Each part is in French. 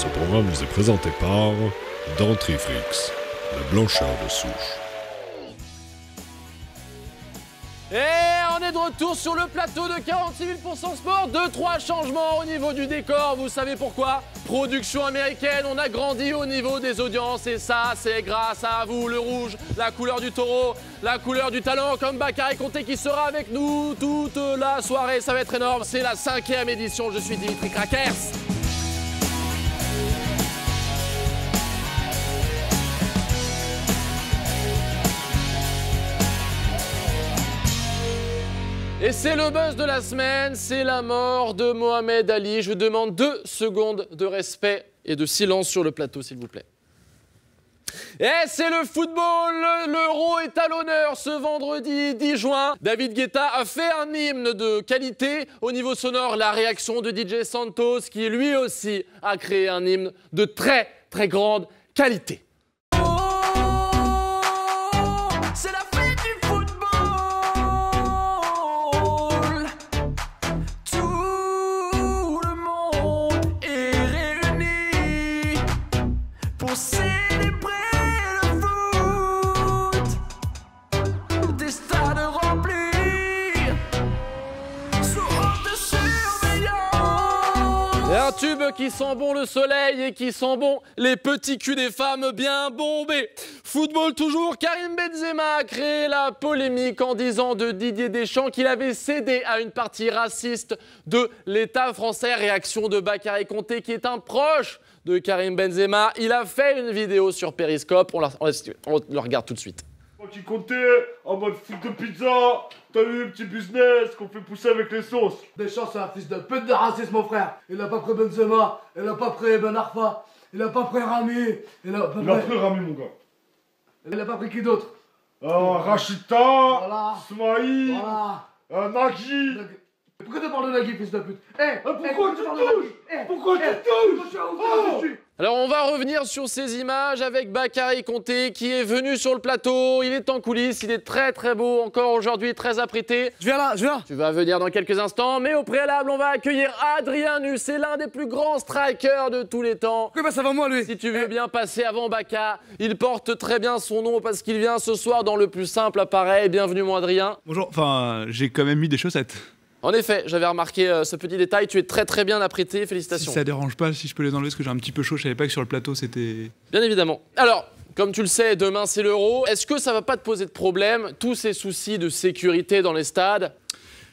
Ce programme vous est présenté par Dentifrice, la blancheur de souche. Et on est de retour sur le plateau de 46 000% Sport. 2-3 changements au niveau du décor, vous savez pourquoi? Production américaine, on a grandi au niveau des audiences et ça, c'est grâce à vous, le rouge, la couleur du taureau, la couleur du talent, comme Bakary Konté qui sera avec nous toute la soirée, ça va être énorme. C'est la 5e édition, je suis Dimitri Krakers. Et c'est le buzz de la semaine, c'est la mort de Mohamed Ali. Je vous demande 2 secondes de respect et de silence sur le plateau, s'il vous plaît. Et c'est le football, l'Euro est à l'honneur ce vendredi 10 juin. David Guetta a fait un hymne de qualité. Au niveau sonore, la réaction de DJ Santos, qui lui aussi a créé un hymne de très très grande qualité. C'est la fête du football. Tout le monde est réuni pour célébrer le foot. Des stades remplis sous haute surveillance. Et un tube qui sent bon le soleil et qui sent bon les petits culs des femmes bien bombés. Football toujours, Karim Benzema a créé la polémique en disant de Didier Deschamps qu'il avait cédé à une partie raciste de l'État français. Réaction de Bakary Konté qui est un proche de Karim Benzema. Il a fait une vidéo sur Periscope, on le regarde tout de suite. Qui comptait en mode foot de pizza, t'as eu un petit business qu'on fait pousser avec les sauces. Deschamps, c'est un fils de pute de raciste, mon frère. Il a pas pris Benzema, il a pas pris Ben Arfa, il a pas pris Rami, il a pris Rami, mon gars. Il a pas pris qui d'autre? Rachita, Voilà. Smaï, Voilà. Nagui. Pourquoi tu parles de Nagui, fils de pute? Pourquoi tu touches? Pourquoi tu touches? Alors on va revenir sur ces images avec Bakary Konté qui est venu sur le plateau. Il est en coulisses, il est très très beau encore aujourd'hui, très apprêté. Je viens là, je viens. Tu vas venir dans quelques instants, mais au préalable, on va accueillir Adrien Nus. C'est l'un des plus grands strikers de tous les temps. Pourquoi il passe avant moi, lui? Si tu veux bien passer avant Baka, il porte très bien son nom parce qu'il vient ce soir dans le plus simple appareil. Bienvenue mon Adrien. Bonjour, enfin, j'ai quand même mis des chaussettes. En effet, j'avais remarqué ce petit détail, tu es très très bien apprêté, félicitations. Si ça dérange pas, si je peux les enlever, parce que j'ai un petit peu chaud, je savais pas que sur le plateau c'était... Bien évidemment. Alors, comme tu le sais, demain c'est l'Euro. Est-ce que ça va pas te poser de problème, tous ces soucis de sécurité dans les stades?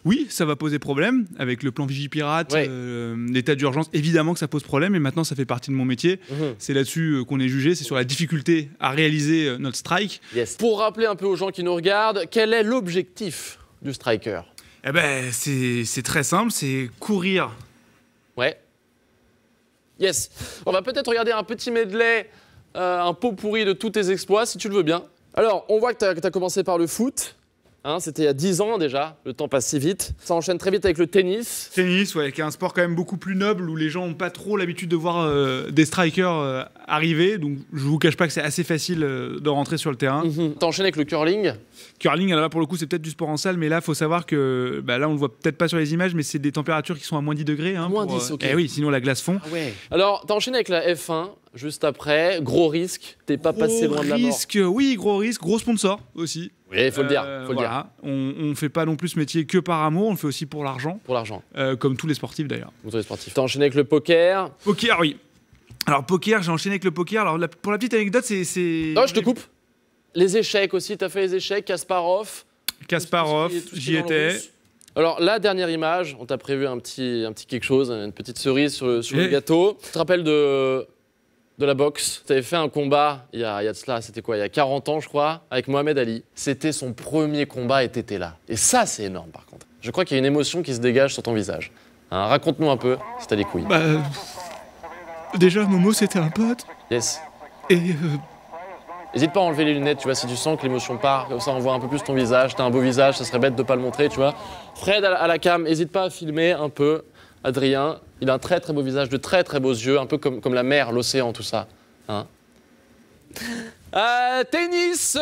Oui, ça va poser problème, avec le plan Vigipirate, Ouais. l'état d'urgence, évidemment que ça pose problème, et maintenant ça fait partie de mon métier. C'est là-dessus qu'on est jugé, c'est sur la difficulté à réaliser notre strike. Yes. Pour rappeler un peu aux gens qui nous regardent, quel est l'objectif du striker? Eh ben, c'est très simple, c'est courir. Ouais. Yes. On va peut-être regarder un petit medley, un pot pourri de tous tes exploits, si tu le veux bien. Alors, on voit que tu as commencé par le foot. Hein, c'était il y a 10 ans déjà, le temps passe si vite. Ça enchaîne très vite avec le tennis. Tennis, ouais, qui est un sport quand même beaucoup plus noble, où les gens n'ont pas trop l'habitude de voir des strikers arriver. Donc, je vous cache pas que c'est assez facile de rentrer sur le terrain. T'as enchaîné avec le curling. Curling, alors là pour le coup c'est peut-être du sport en salle, mais là faut savoir que là on le voit peut-être pas sur les images, mais c'est des températures qui sont à moins 10 degrés. Hein, Moins 10, ok. Eh oui, sinon la glace fond. Ah ouais. Alors, t'as enchaîné avec la F1 juste après. Gros risque, t'es pas passé loin de la mort. Risque, oui, gros risque, gros sponsor aussi. Oui, il faut le dire. Faut le dire. Voilà. On fait pas non plus ce métier que par amour, on le fait aussi pour l'argent. Pour l'argent. Comme tous les sportifs d'ailleurs. Pour tous les sportifs. T'as enchaîné avec le poker. Poker, oui. Alors poker, j'ai enchaîné avec le poker. Alors pour la petite anecdote, c'est... Non, je te coupe. Les échecs aussi, t'as fait les échecs, Kasparov. Kasparov, Tout ce qui est j'y dans le étais. russe. Alors, la dernière image, on t'a prévu un petit quelque chose, une petite cerise sur le gâteau. Tu te rappelles de la boxe? Tu avais fait un combat, il y a de cela, c'était quoi? Il y a 40 ans, je crois, avec Mohamed Ali. C'était son premier combat et t'étais là. Et ça, c'est énorme, par contre. Je crois qu'il y a une émotion qui se dégage sur ton visage. Hein, raconte-nous un peu, si t'as des couilles. Déjà, Momo, c'était un pote. Yes. Et... N'hésite pas à enlever les lunettes, tu vois, si tu sens que l'émotion part, comme ça on voit un peu plus ton visage. T'as un beau visage, ça serait bête de pas le montrer, tu vois. Fred à la cam, n'hésite pas à filmer un peu Adrien. Il a un très très beau visage, de très très beaux yeux, un peu comme la mer, l'océan, tout ça. Hein. Tennis,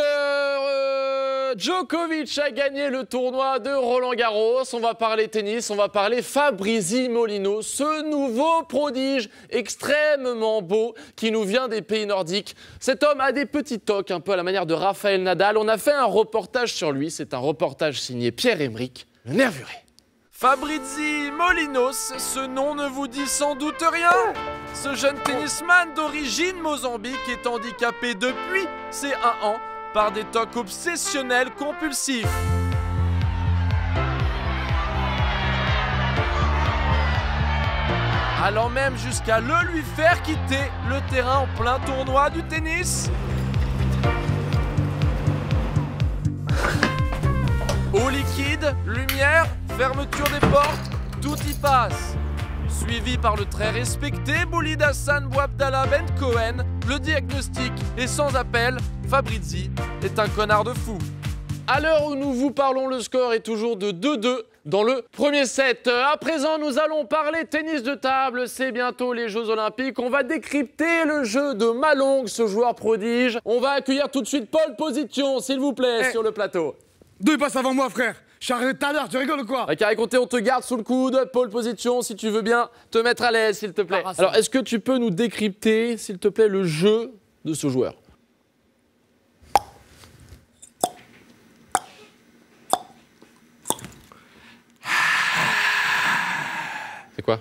Djokovic a gagné le tournoi de Roland-Garros. On va parler tennis, on va parler Fabrizi Molino, ce nouveau prodige extrêmement beau qui nous vient des pays nordiques. Cet homme a des petits tocs, un peu à la manière de Rafael Nadal. On a fait un reportage sur lui, c'est un reportage signé Pierre-Emerick, le nervuré. Fabrizi Molinos, ce nom ne vous dit sans doute rien. Ce jeune tennisman d'origine Mozambique est handicapé depuis ses 1 an par des tocs obsessionnels compulsifs. Allant même jusqu'à le lui faire quitter le terrain en plein tournoi du tennis. Eau liquide, lumière, fermeture des portes, tout y passe. Suivi par le très respecté Boulid Hassan Bouabdallah Ben Cohen, le diagnostic est sans appel, Fabrizi est un connard de fou. À l'heure où nous vous parlons, le score est toujours de 2-2 dans le premier set. À présent, nous allons parler tennis de table. C'est bientôt les Jeux Olympiques. On va décrypter le jeu de Malong, ce joueur prodige. On va accueillir tout de suite Pole Position, s'il vous plaît, sur le plateau. 2 passes avant moi, frère. Je suis arrivé tout à l'heure, tu rigoles ou quoi? Carré compté, on te garde sous le coude. Pole Position, si tu veux bien te mettre à l'aise, s'il te plaît. Alors, est-ce que tu peux nous décrypter, s'il te plaît, le jeu de ce joueur? C'est quoi?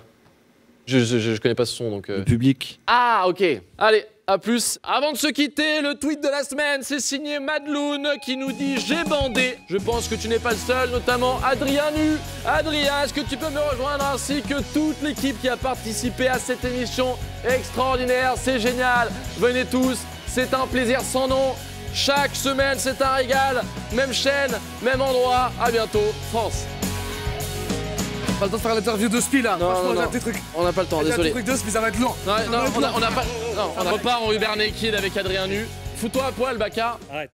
Je connais pas ce son, donc... Le public. Ah, ok. Allez, à plus. Avant de se quitter, le tweet de la semaine, c'est signé Madloun qui nous dit « J'ai bandé ». Je pense que tu n'es pas le seul, notamment Adrien Nu. Adrien, est-ce que tu peux me rejoindre ainsi que toute l'équipe qui a participé à cette émission extraordinaire? C'est génial. Venez tous, c'est un plaisir sans nom. Chaque semaine, c'est un régal. Même chaîne, même endroit. À bientôt, France. Pas le temps de faire l'interview de Spi là. Non, franchement, non, j'ai un petit truc. On n'a pas le temps, J'ai un désolé. petit truc de Spi, ça va être lourd. Non, on n'a pas... Non, on repart en Uber Naked avec Adrien Nu. Fous-toi à poil, Baka. Arrête.